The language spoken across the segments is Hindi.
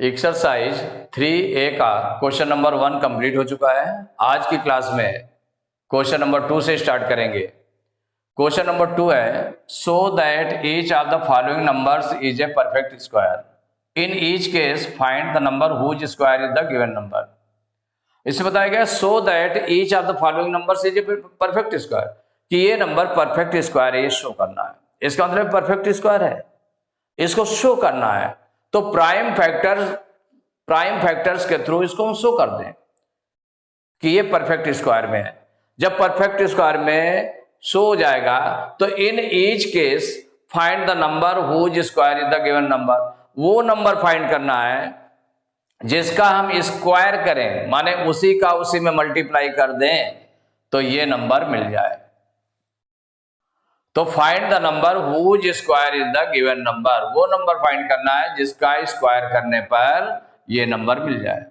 एक्सरसाइज 3A का क्वेश्चन नंबर 1 कंप्लीट हो चुका है। आज की क्लास में क्वेश्चन नंबर 2 से स्टार्ट करेंगे। क्वेश्चन नंबर 2 है so that each of the following numbers is a perfect square. In each case find the number whose square is the given number. इससे बताया गया so that each of the following numbers is a perfect square, कि ये नंबर परफेक्ट स्क्वायर है, ये शो करना है। इसका मतलब परफेक्ट स्क्वायर है, इसको शो करना है। तो प्राइम फैक्टर्स के थ्रू इसको हम शो कर दें कि ये परफेक्ट स्क्वायर में है। जब परफेक्ट स्क्वायर में शो हो जाएगा तो in each case find the number whose square is the given number. वो नंबर फाइंड करना है जिसका हम स्क्वायर करें, माने उसी का उसी में मल्टीप्लाई कर दें तो ये नंबर मिल जाए। तो find the number whose square is the given number, वो नंबर फाइंड करना है जिसका स्क्वायर करने पर ये नंबर मिल जाए।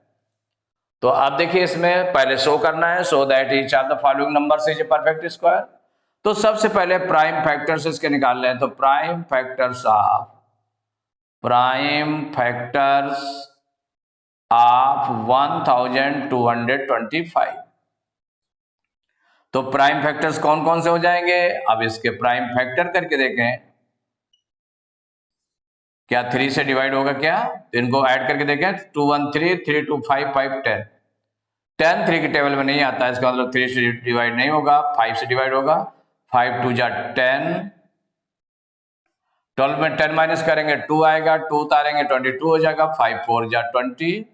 तो आप देखिए इसमें पहले शो करना है so that each of the following numbers is a perfect square. तो सबसे पहले प्राइम फैक्टर्स इसके निकाल लें। तो प्राइम फैक्टर्स ऑफ 1225। तो प्राइम फैक्टर्स कौन कौन से हो जाएंगे, अब इसके प्राइम फैक्टर करके देखें। क्या 3 से डिवाइड होगा क्या? तो इनको ऐड करके देखें। 2 1 3 3 2 5 5 10 10 3 के टेबल में नहीं आता है, इसका मतलब 3 से डिवाइड नहीं होगा, 5 से डिवाइड होगा। 5 2 जा 10, 12 में 10 माइनस करेंगे 2 आएगा, 2 उतारेंगे 22 हो जाएगा। 5 4 जा 20,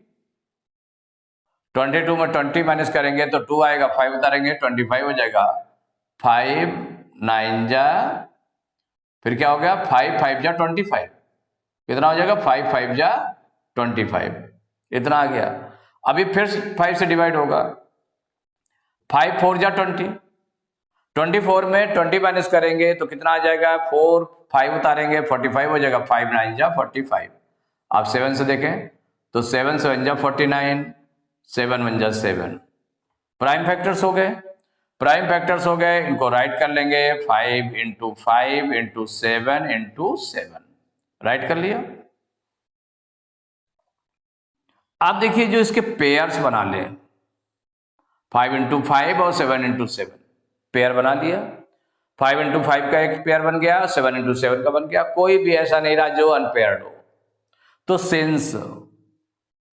22 में 20 माइनस करेंगे तो 2 आएगा, 5 उतारेंगे 25 हो जाएगा। 5 9 जा, फिर क्या हो गया 5 5 जा 25, कितना हो जाएगा 5 5 जा 25, इतना आ गया। अभी फिर 5 से डिवाइड होगा। 5 4 जा 20, 24 में 20 माइनस करेंगे तो कितना आ जाएगा 4 5 उतारेंगे 45 हो जाएगा। 5 9 जा 45। आप 7 से देखें तो 7 7 जा 49, 7 1 जा 7। प्राइम फैक्टर्स हो गए। प्राइम फैक्टर्स हो गए, इनको राइट कर लेंगे 5 इंटू 5 इंटू 7 इंटू 7। राइट कर लिया। आप देखिए जो इसके पेयर्स बना ले, 5 इंटू 5 और 7 इंटू 7 पेयर बना लिया। 5 इंटू 5 का एक पेयर बन गया, 7 इंटू 7 का बन गया। कोई भी ऐसा नहीं रहा जो अनपेयर्ड हो। तो सिंस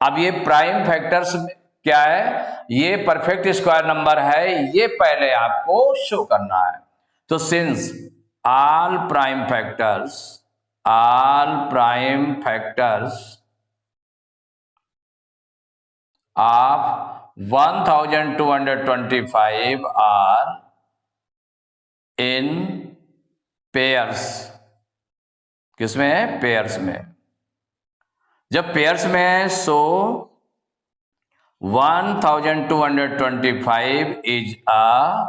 अब ये प्राइम फैक्टर्स क्या है, ये परफेक्ट स्क्वायर नंबर है, ये पहले आपको शो करना है। तो since all prime factors of 1225 are in pairs. किसमें है? पेयर्स में। जब पेयर्स में है so 1225 is a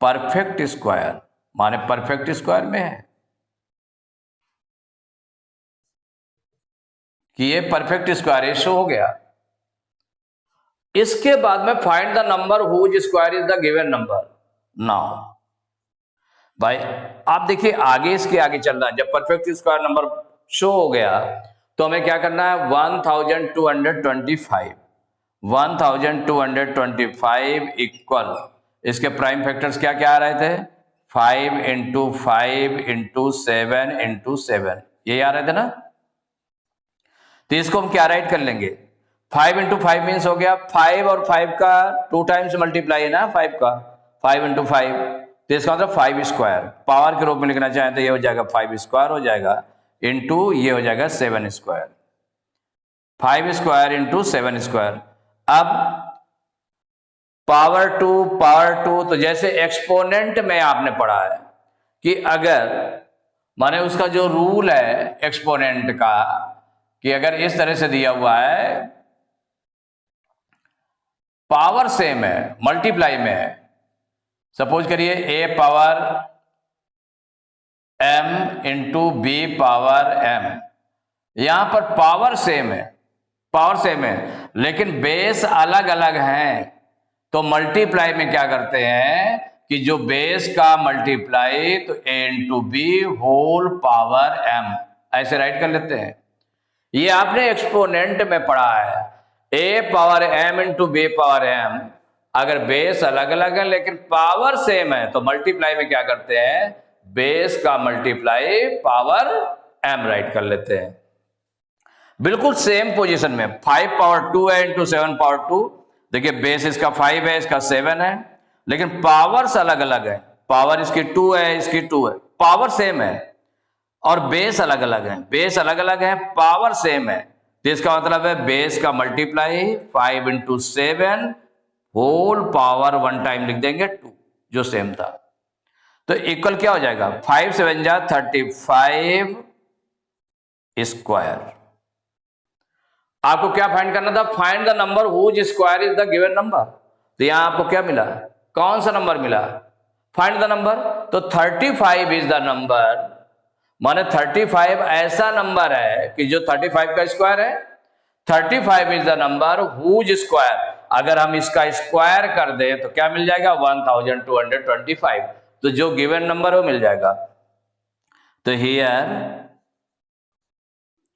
perfect square, माने परफेक्ट स्क्वायर में है कि ये परफेक्ट स्क्वायर है, शो हो गया। इसके बाद में find the number whose square is the given number. Now भाई आप देखिए आगे, इसके आगे चल रहा है। जब परफेक्ट स्क्वायर नंबर शो हो गया तो हमें क्या करना है 1225 इक्वल, इसके प्राइम फैक्टर्स क्या क्या आ रहे थे 5 इंटू 5 इंटू 7 इंटू 7, यही आ रहे थे ना। तो इसको हम क्या राइट कर लेंगे 5 इंटू 5 मीन्स हो गया 5 और 5 का 2 टाइम्स मल्टीप्लाई है ना 5 का, 5 इंटू 5, तो इसका मतलब 5 स्क्वायर। पावर के रूप में लिखना चाहें तो ये हो जाएगा 5 स्क्वायर हो जाएगा, इंटू ये हो जाएगा 7 स्क्वायर। 5 square into 7 square. अब पावर टू, तो जैसे एक्सपोनेंट में आपने पढ़ा है कि अगर माने उसका जो रूल है एक्सपोनेंट का, कि अगर इस तरह से दिया हुआ है पावर सेम है, मल्टीप्लाई में है, सपोज करिए a power m into b power m, यहां पर पावर सेम है लेकिन बेस अलग अलग हैं। तो मल्टीप्लाई में क्या करते हैं कि जो बेस का मल्टीप्लाई तो a into B whole power m, ऐसे राइट कर लेते हैं। ये आपने एक्सपोनेंट में पढ़ा है, a power m into B power m। अगर बेस अलग अलग है लेकिन पावर सेम है तो मल्टीप्लाई में क्या करते हैं, बेस का मल्टीप्लाई पावर m राइट कर लेते हैं। बिल्कुल सेम पोजीशन में 5 पावर 2 है इंटू 7 पावर 2। देखिए बेस इसका 5 है, इसका 7 है, लेकिन पावर्स अलग अलग है। पावर इसकी 2 है, इसकी 2 है, पावर सेम है और बेस अलग अलग है। बेस अलग अलग है, पावर सेम है, तो इसका मतलब है बेस का multiply 5 into 7 whole power 1 time लिख देंगे 2 जो सेम था। तो इक्वल क्या हो जाएगा, 5 7 जा 35 स्क्वायर। आपको क्या फाइंड करना था, find the number whose square is the given number. तो यहां आपको क्या मिला, कौन सा नंबर मिला, फाइंड द नंबर। तो 35 इज द नंबर, माने 35 ऐसा नंबर है कि जो 35 का स्क्वायर है। 35 is the number whose square, अगर हम इसका स्क्वायर कर दें तो क्या मिल जाएगा, 1225। तो जो गिवन नंबर वो मिल जाएगा। तो हियर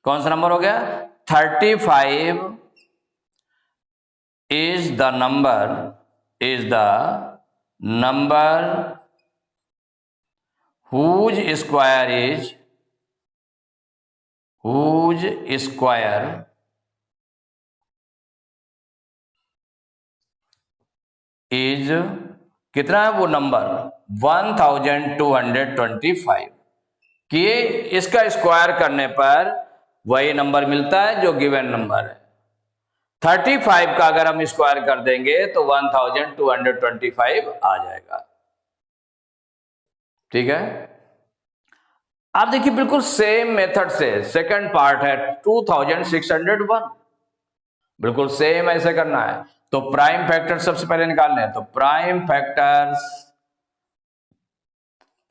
कौन सा नंबर हो गया, 35 is the number whose square is कितना है वो नंबर, 1225। कि इसका स्क्वायर करने पर वही नंबर मिलता है जो गिवन नंबर है। 35 का अगर हम स्क्वायर कर देंगे तो 1225 आ जाएगा। ठीक है, आप देखिए बिल्कुल सेम मेथड से सेकंड पार्ट है 2601, बिल्कुल सेम ऐसे करना है। तो प्राइम फैक्टर सबसे पहले निकालने हैं, तो प्राइम फैक्टर्स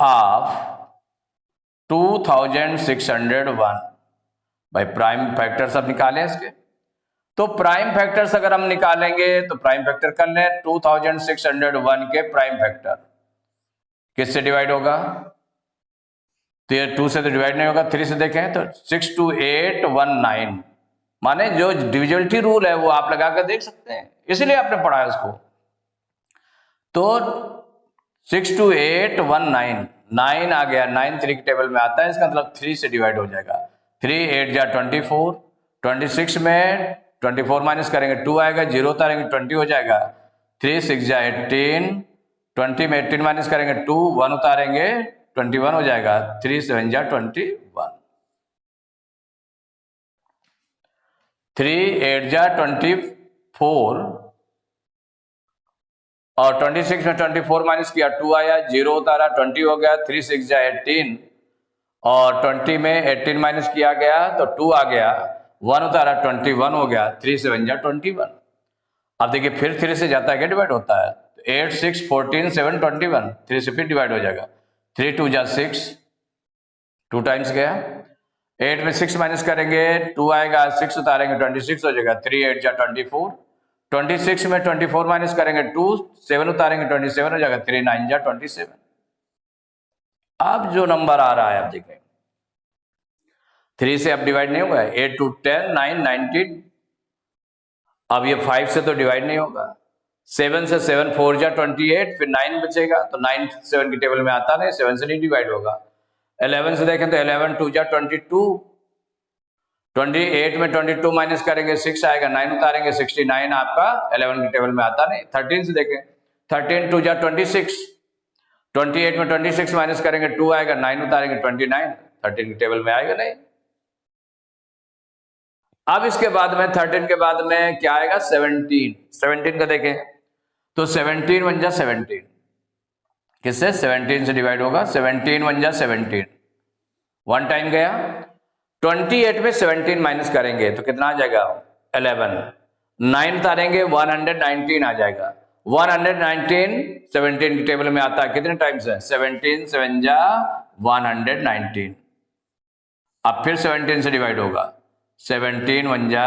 ऑफ 2601, भाई प्राइम फैक्टर्स अब निकालें इसके। तो प्राइम फैक्टर्स अगर हम निकालेंगे तो प्राइम फैक्टर कर लें, 2601 के प्राइम फैक्टर किससे डिवाइड होगा, तो ये 2 से तो डिवाइड नहीं होगा, 3 से देखें तो 62819, माने जो डिविजिबिलिटी रूल है वो आप लगा कर देख सकते हैं, इसलिए आपने पढ़ा है उसको। तो 62819 9 आ गया, 9 3 के टेबल में आता है, इसका मतलब 3 से डिवाइड हो जाएगा। 3 8 जा 24, 26 में 24 माइनस करेंगे 2 आएगा, 0 उतारेंगे 20 हो जाएगा। 3 6 जा 18, 20 में 18 माइनस करेंगे 2, 1 उतारेंगे 21 हो जाएगा। 3 7 जा 21, 3 8 जा 24 और 26 में 24 माइनस किया 2 आया, 0 उतारा 20 हो गया। 3 6 जा 18 और 20 में 18 माइनस किया गया तो 2 आ गया, 1 उतारा 21 हो गया। 3 7 जा 21। अब देखिए फिर 3 से जाता है क्या डिवाइड होता है, 8 6 14 7 21, 3 से फिर डिवाइड हो जाएगा। 3 2 जा 6, 2 टाइम्स गया। 8 में 6 माइनस करेंगे 2 आएगा, 6 उतारेंगे 26 हो जाएगा। 3 8 जा 24, 26 में 24 माइनस करेंगे 2, 7 उतारेंगे 27 हो जाएगा। 3 9 जा 27। अब जो नंबर आ रहा है आप देखें, 3 से अब डिवाइड नहीं होगा, 8 2 10 9 19। अब ये 5 से तो डिवाइड नहीं होगा, 7 से 7 4 जा 28, फिर 9 बचेगा तो 9 7 की टेबल में आता नहीं, 7 से नहीं डिवाइड होगा। 11 से देखें तो 11 2 जा 22, 28 में 22 माइनस करेंगे 6 आएगा, 9 उतारेंगे 69 आपका 11 की टेबल में आता नहीं। 13 से देखें, 13 2 जा 26, 28 में 26 माइनस करेंगे 2 आएगा, 9 उतारेंगे 29, 13 की टेबल में आएगा नहीं। अब इसके बाद में 13 के बाद में क्या आएगा, 17 का देखें तो 17 1 जा 17, किससे 17 से डिवाइड होगा। 17 1 जा 17, 1 टाइम गया। 28 में 17 माइनस करेंगे तो कितना आ जाएगा, 11, 9 उतारेंगे 119 आ जाएगा। 119 17 की टेबल में आता है, कितने टाइम्स है, 17 7 जा 119। अब फिर 17 से डिवाइड होगा, 17 1 जा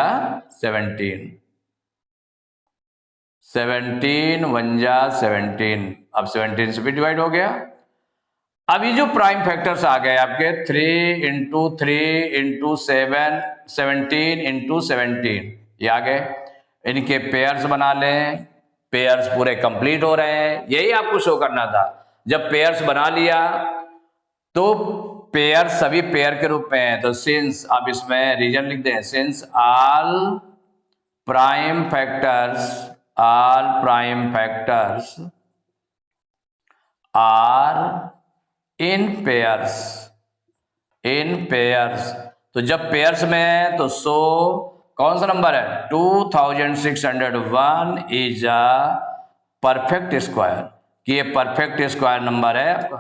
17, 17 1 जा 17, अब 17 से भी डिवाइड हो गया। अब ये जो प्राइम फैक्टर्स आ गए आपके 3 इंटू 3 इंटू 7 17 इंटू 17 ये आ गए, इनके पेयर्स बना लें, पेयर्स पूरे कंप्लीट हो रहे हैं, यही आपको शो करना था। जब पेयर्स बना लिया तो पेयर सभी पेयर के रूप में है, तो सिंस आप इसमें रीजन लिख दें, since all prime factors are in pairs, तो जब पेयर्स में है तो सो कौन सा नंबर है 2601 इज अ परफेक्ट स्क्वायर, कि ये परफेक्ट स्क्वायर नंबर है आपका।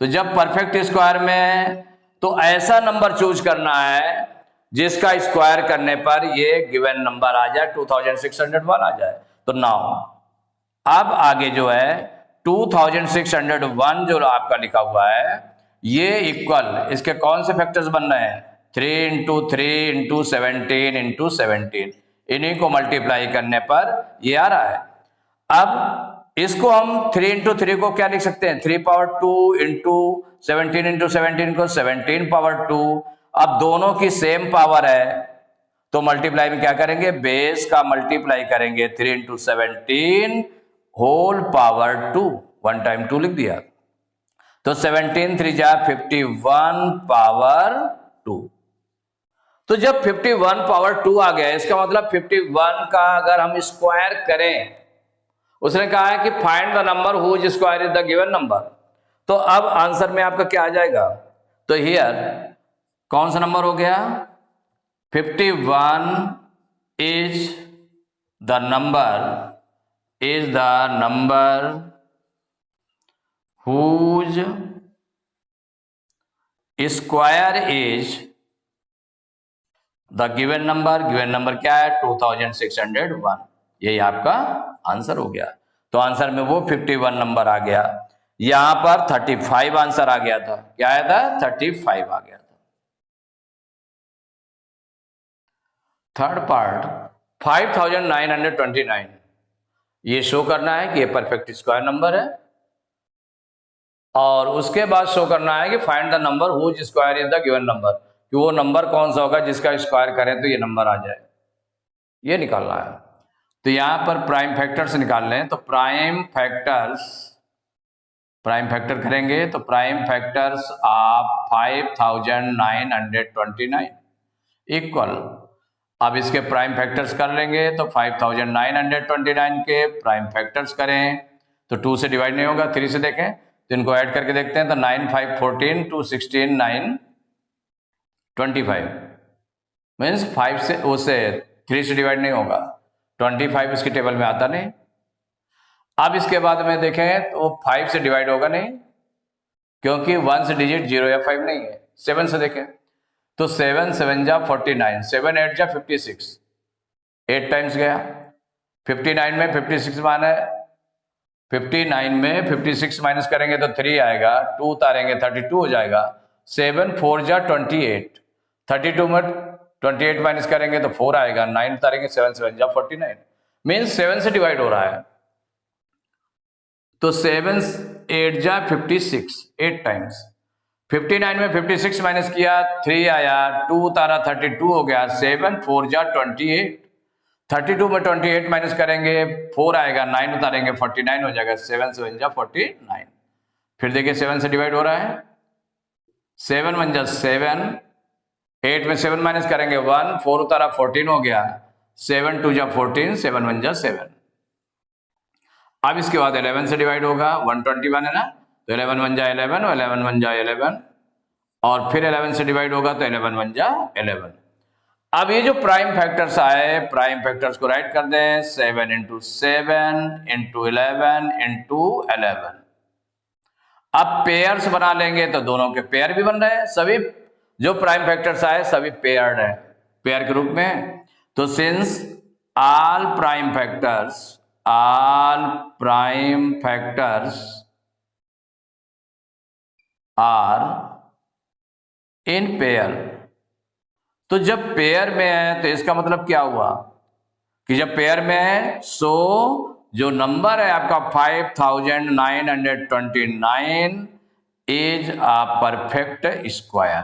तो जब परफेक्ट स्क्वायर में है तो ऐसा नंबर चूज करना है जिसका स्क्वायर करने पर ये गिवन नंबर आ जाए 2601 आ जाए। तो नाउ अब आगे जो है 2601 जो आपका लिखा हुआ है ये इक्वल इसके कौन से फैक्टर्स बन रहे हैं 3 इंटू 3 इंटू 17 इंटू 17, इन्हीं को मल्टीप्लाई करने पर ये आ रहा है। अब इसको हम 3 इंटू 3 को क्या लिख सकते हैं 3 पावर 2 इंटू 17 इंटू 17 को 17 पावर 2। अब दोनों की सेम पावर है तो मल्टीप्लाई में क्या करेंगे बेस का मल्टीप्लाई करेंगे 3 इंटू 17 होल पावर 2, 1 टाइम 2 लिख दिया, तो 17 3 जा 51 पावर 2। तो जब 51 पावर 2 आ गया इसका मतलब 51 का अगर हम स्क्वायर करें, उसने कहा है कि find the number whose square is the given number, तो अब आंसर में आपका क्या आ जाएगा, तो हियर कौन सा नंबर हो गया 51 is the number whose square is the given number क्या है 2601, यही आपका आंसर हो गया। तो आंसर में वो 51 नंबर आ गया, यहां पर 35 आंसर आ गया था, क्या आया था 35 आ गया था। थर्ड पार्ट 5929, ये शो करना है कि ये परफेक्ट स्क्वायर नंबर है, और उसके बाद शो करना है कि find the number whose square is the given number, कि वो नंबर कौन सा होगा जिसका स्क्वायर करें तो ये नंबर आ जाए, ये निकालना है। तो यहां पर प्राइम फैक्टर्स निकाल लें, तो प्राइम फैक्टर करेंगे तो प्राइम फैक्टर्स आप 5929 इक्वल, अब इसके प्राइम फैक्टर्स कर लेंगे तो 5929 के प्राइम फैक्टर्स करें तो 2 से डिवाइड नहीं होगा, 3 से देखें तो इनको ऐड करके देखते हैं, तो 9 5 14 2 16 9 25 मीन्स 5 से उसे 3 से डिवाइड नहीं होगा, 25 इसकी टेबल में आता नहीं। अब इसके बाद में देखें तो 5 से डिवाइड होगा नहीं, क्योंकि 1 से डिजिट 0 या 5 नहीं है। 7 से देखें तो 7 7 जा 49, 7 8 जा 56, 8 टाइम्स गया। 59 में 56 माना है, 59 में 56 माइनस करेंगे तो 3 आएगा, 2 उतारेंगे 32 हो जाएगा। 7 4 जा 28, 32 में 28 माइनस करेंगे तो 4 आएगा, 9 उतारेंगे 7 7 जा 49, मीन्स 7 से डिवाइड हो रहा है। तो 7 8 जा 56, 8 टाइम्स। 59 में 56 माइनस किया 3 आया, 2 उतारा 32 हो गया, 7 4 जा 28, 32 में 28 माइनस करेंगे 4 आएगा, 9 उतारेंगे 49 हो जाएगा, 7 7 जा 49। फिर देखिए 7 से डिवाइड हो रहा है, 7 1 जा 7, 8 में 7 माइनस करेंगे 1, 4 उतारा 14 हो गया, 7 2 जा 14, 7 1 जा 7। अब इसके बाद 11 से डिवाइड होगा, 121 है ना, तो 11 1 जा 11, 11 1 जा 11, और फिर 11 से डिवाइड होगा तो 11 1 जा 11। अब ये जो प्राइम फैक्टर्स आए, प्राइम फैक्टर्स को राइट कर दें, 7 इंटू 7 इंटू 11 इंटू 11। अब पेयर्स बना लेंगे तो दोनों के पेयर भी बन रहे हैं, सभी जो प्राइम फैक्टर्स आए सभी पेयर्ड है, पेयर के रूप में। तो since all prime factors are in pair, तो जब पेयर में है तो इसका मतलब क्या हुआ कि जब पेयर में है सो जो नंबर है आपका 5929 इज अ परफेक्ट स्क्वायर,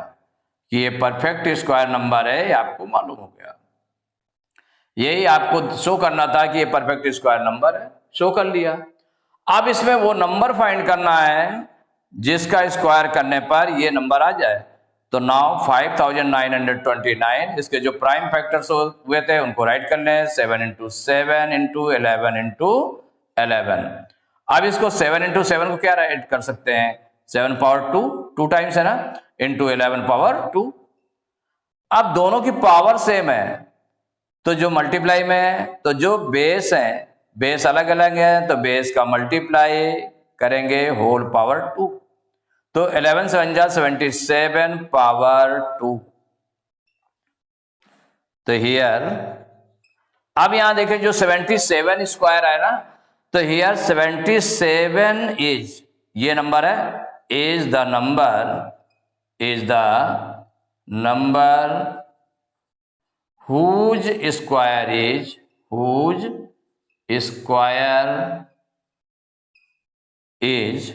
कि ये परफेक्ट स्क्वायर नंबर है, ये आपको मालूम हो गया। यही आपको शो करना था कि ये परफेक्ट स्क्वायर नंबर है, शो कर लिया। अब इसमें वो नंबर फाइंड करना है जिसका स्क्वायर करने पर ये नंबर आ जाए। तो नाउ 5929, इसके जो प्राइम फैक्टर्स हुए थे उनको राइट कर लें, 7 × 7 × 11 × 11। अब इसको 7 × 7 को क्या राइट कर सकते हैं, 7 पावर 2 टाइम्स है ना, इंटू 11 पावर 2। अब दोनों की पावर सेम है, तो जो मल्टीप्लाई में है, तो जो बेस है, बेस अलग अलग है, तो बेस का मल्टीप्लाई करेंगे होल पावर 2। तो 11 7 जा 77 पावर 2। तो हियर अब यहां देखें जो 77 स्क्वायर है ना, तो हियर 77 इज, ये नंबर है, is the number whose square is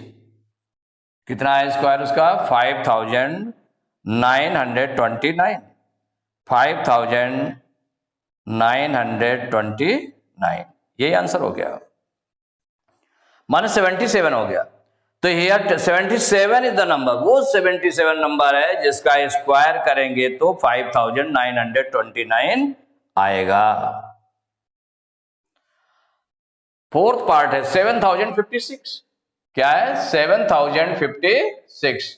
कितना है स्क्वायर उसका, 5929, 5929, यही आंसर हो गया, माने 77 हो गया। तो हियर 77 इज द नंबर, वो 77 नंबर है जिसका स्क्वायर करेंगे तो 5929 आएगा। फोर्थ पार्ट है 7056, क्या है, 7056।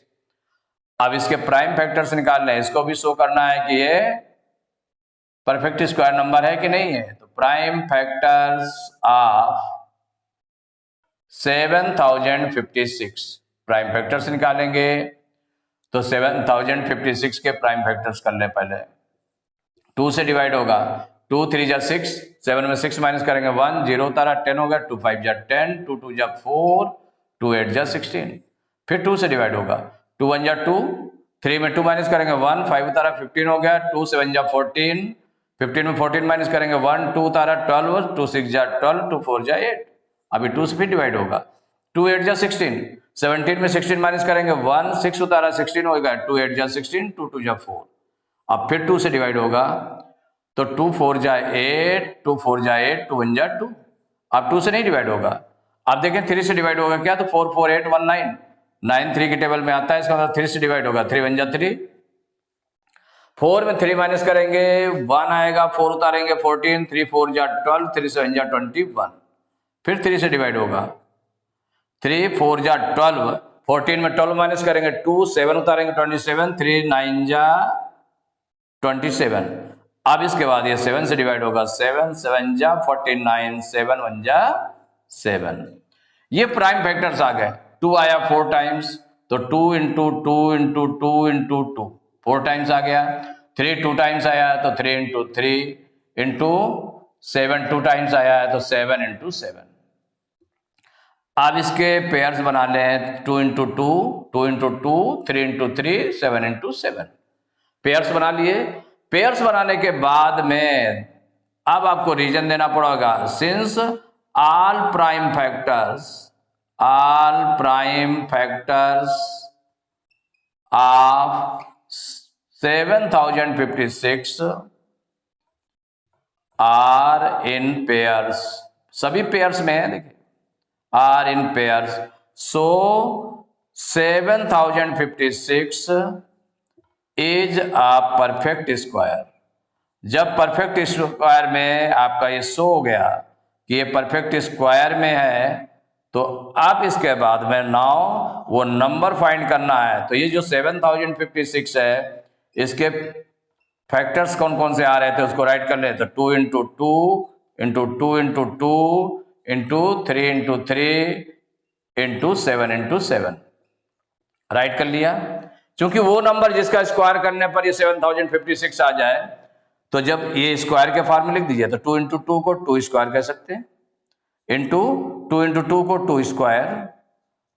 अब इसके प्राइम फैक्टर्स निकालने हैं, इसको भी शो करना है कि ये परफेक्ट स्क्वायर नंबर है कि नहीं है। तो prime factors of 7056, prime factors निकालेंगे। तो 7056 के प्राइम फैक्टर्स कर ले, पहले 2 से डिवाइड होगा, 2 3 जा 6, 7 में 6 माइनस करेंगे 1, 0 तारा 10 हो गया, 2 5 जा 10, 2 2 जा 4, 2 8 जा 16। फिर 2 से डिवाइड होगा, 2 1 जा 2, 3 में 2 माइनस करेंगे 1, 5 तारा 15 हो गया, 2 7 जा 14, 15 में 14 माइनस करेंगे 1, 2 तारा 12, 2 6 जा 12, 2 4 जा 8। अभी 2 से फिर डिवाइड होगा, 2 8 जा 16, 17 में 16 माइनस करेंगे 1, 6 उतारा 16 होगा, 2 8 जा 16, 2 2 जा 4। अब फिर 2 से डिवाइड होगा, तो 2 4 जा 8, 2 4 जा 8, 2 1 जा 2। अब 2 से नहीं डिवाइड होगा, अब देखें 3 से डिवाइड होगा क्या, तो 4 4 8 1 9, 9 3 की टेबल में आता है, इसका मतलब 3 से डिवाइड होगा, 3 1 जा 3, 4 में 3 माइनस करेंगे 1 आएगा, 4 उतारेंगे 14, 3 4 जा 12, 3 7 जा 21। फिर 3 से डिवाइड होगा, 3 4 जा 12, 14 में 12 माइनस करेंगे 2, 7 उतारेंगे 27, 3 9 जा 27। अब इसके बाद ये 7 से डिवाइड होगा, 7 7 जा 49, 7 1 जा 7। ये प्राइम फैक्टर्स आ गए। 2 आया 4 टाइम्स, तो 2 × 2 × 2 × 2 4 टाइम्स आ गया। 3 2 टाइम्स आया तो 3 × 3 × 7 2 टाइम्स आया है तो 7 × 7। अब इसके पेयर्स बना लें, 2 × 2, 2 × 2, 3 × 3, 7 × 7। पेयर्स बना लिए। पेयर्स बनाने के बाद में अब आपको रीजन देना पड़ेगा, since all prime factors of 7056 are in pairs, सभी पेयर्स में है, देखिए are in pairs, so 7056 is a perfect square। जब परफेक्ट स्क्वायर में आपका ये शो हो गया कि ये परफेक्ट स्क्वायर में है, तो आप इसके बाद में नाउ वो नंबर फाइंड करना है। तो ये जो 7056 है, इसके फैक्टर्स कौन कौन से आ रहे थे उसको राइट कर ले। तो 2 × 2 × 2 × 2 × 3 × 3 × 7 × 7 राइट कर लिया। क्योंकि वो नंबर जिसका स्क्वायर करने पर ये 7056 आ जाए, तो जब ये स्क्वायर के फॉर्म में लिख दीजिए, तो 2 × 2 को 2 स्क्वायर कह सकते हैं, इंटू 2 × 2 को 2 स्क्वायर,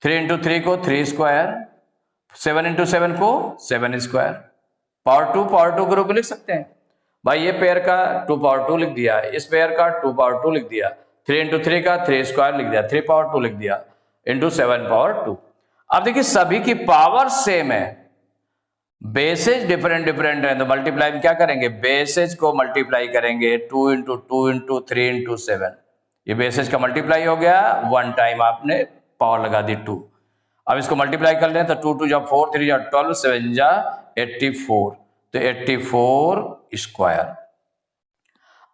3 × 3 को 3 स्क्वायर, 7 × 7 को 7 स्क्वायर, पावर 2 के रूप में लिख सकते हैं। भाई ये पेयर का 2 पावर 2 लिख दिया, इस पेयर का 2 पावर 2 लिख दिया, 3 × 3 का 3 स्क्वायर लिख दिया, 3 पावर 2 लिख दिया, इंटू 7 पावर 2। अब देखिए सभी की पावर सेम है, बेसेज डिफरेंट डिफरेंट है, तो मल्टीप्लाई क्या करेंगे, बेसेज को मल्टीप्लाई करेंगे 2 इंटू 2 इंटू 3 इंटू 7, ये बेसेज का मल्टीप्लाई हो गया, वन टाइम आपने पावर लगा दी 2। अब इसको मल्टीप्लाई कर लें तो 2 2 जा 4, 3 जा 12, 7 जा 84, तो 84 स्क्वायर।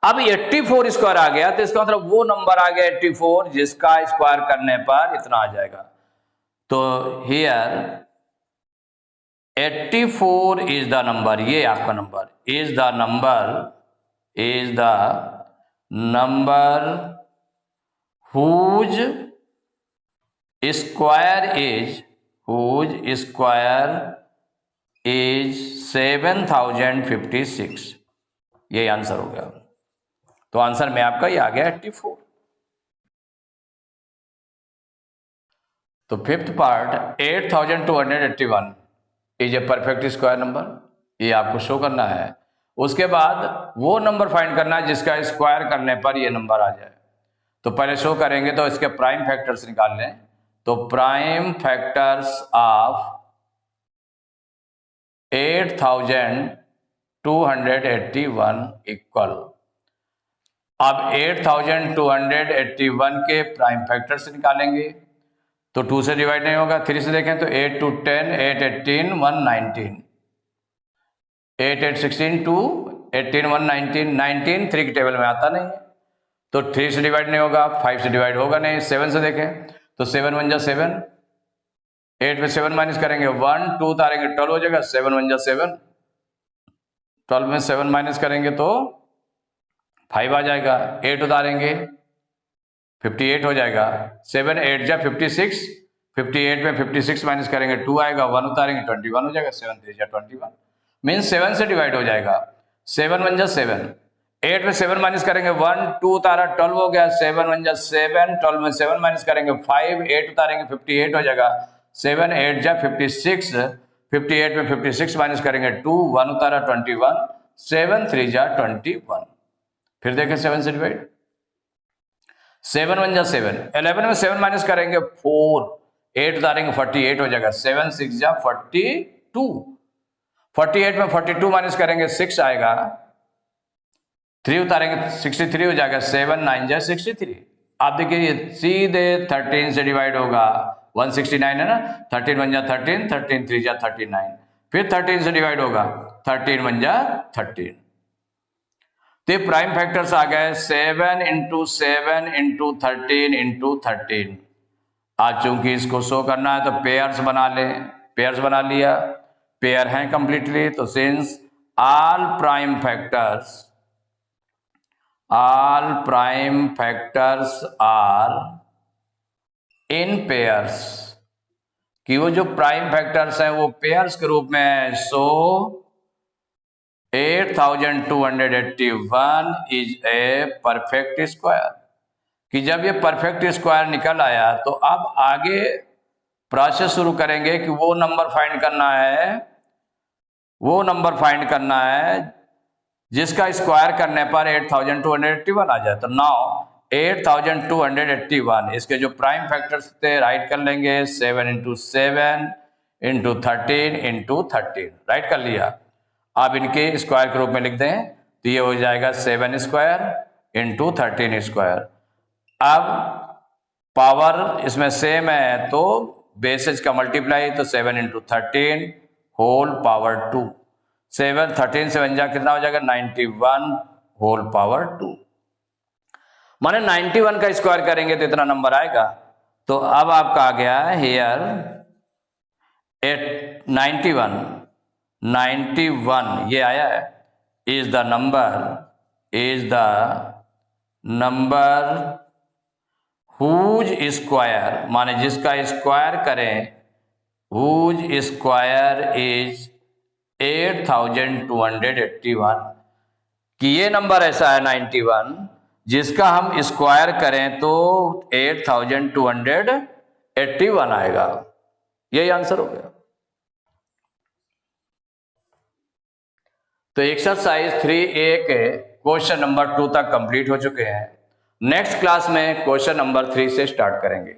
अब 84 स्क्वायर आ गया तो इसका मतलब वो नंबर आ गया 84 जिसका स्क्वायर करने पर इतना आ जाएगा। तो हियर 84 इज द नंबर, ये आपका number is the number whose square is 7056, ये आंसर हो गया। तो आंसर में आपका ये आ गया 84। तो fifth part 8281 is a perfect square number, ये आपको शो करना है। उसके बाद वो नंबर फाइंड करना है जिसका स्क्वायर करने पर ये नंबर आ जाए। तो पहले शो करेंगे तो इसके प्राइम फैक्टर्स निकाल लें। तो प्राइम फैक्टर्स ऑफ 8281 इक्वल, अब 8281 के प्राइम फैक्टर्स निकालेंगे तो 2 से डिवाइड नहीं होगा, 3 से देखें तो 8 2 10, 8 18 119, 8 8 16 2 18 119, 19 3 के टेबल में आता नहीं है तो 3 से डिवाइड नहीं होगा, 5 से डिवाइड होगा नहीं, 7 से देखें तो 7 1 जा 7, 8 में 7 माइनस करेंगे 1 2 उतारेंगे 12 हो जाएगा, 7 1 जा 7, 12 में 7 माइनस करेंगे तो 5 आ जाएगा, 8 उतारेंगे 58 हो जाएगा, 7 8 जा 56, 58 में 56 माइनस करेंगे 2 आएगा, 1 उतारेंगे 21 हो जाएगा, 7 3 जा 21 मीन्स 7 से डिवाइड हो जाएगा, 7 1 जा 7, 8 में 7 माइनस करेंगे 1 2 उतारा 12 हो गया, 7 1 जा 7, 12 में 7 माइनस करेंगे 5, 8 उतारेंगे 58 हो जाएगा, 7 8 जा 56, 58 में 56 माइनस करेंगे 2, 1 उतारा 21, 7 3 जा 21, फिर देखें 7 से डिवाइड, 7 1 जा 7, 11 में 7 माइनस करेंगे 4, 8 उतारेंगे 48 हो जाएगा, 7 6 जा 42, 48 में 42 माइनस करेंगे 6 आएगा, 3 उतारेंगे 63 हो जाएगा, 7 9 जा 63। आप देखिए ये सीधे 13 से डिवाइड होगा, 169 है ना, 13 1 जा 13, 13 3 जा 39, फिर 13 से डिवाइड होगा, 13 1 जा 13। तो प्राइम फैक्टर्स आ गए 7 इंटू 7 इंटू 13 इंटू 13। आज चूंकि इसको शो करना है तो पेयर्स बना लें, पेयर्स बना लिया, पेयर हैं कंप्लीटली, तो since all prime factors are in pairs, कि वो जो प्राइम फैक्टर्स हैं वो पेयर्स के रूप में है। सो 8281 इज ए परफेक्ट स्क्वायर, कि जब ये परफेक्ट स्क्वायर निकल आया तो अब आगे प्रोसेस शुरू करेंगे कि वो नंबर फाइंड करना है जिसका स्क्वायर करने पर 8281 आ जाए। तो नाउ 8281 इसके जो प्राइम फैक्टर्स थे राइट कर लेंगे, 7 इंटू 7 इंटू 13 इंटू 13 राइट कर लिया। आप इनके स्क्वायर के रूप में लिख दें तो ये हो जाएगा 7 स्क्वायर इंटू 13 स्क्वायर। अब पावर इसमें सेम है तो बेसिस का मल्टीप्लाई, तो 7 इंटू 13 होल पावर 2, 7 13 से 1 कितना हो जाएगा 91 होल पावर 2, माने 91 का स्क्वायर करेंगे तो इतना नंबर आएगा। तो अब आपका आ गया हियर 91 ये आया है, is the number whose square, माने जिसका स्क्वायर करें, हुज स्क्वायर इज 8281, कि ये नंबर ऐसा है 91 जिसका हम स्क्वायर करें तो 8281 आएगा। यही आंसर हो गया। तो एक्सरसाइज 3A के क्वेश्चन नंबर 2 तक कंप्लीट हो चुके हैं। नेक्स्ट क्लास में क्वेश्चन नंबर 3 से स्टार्ट करेंगे।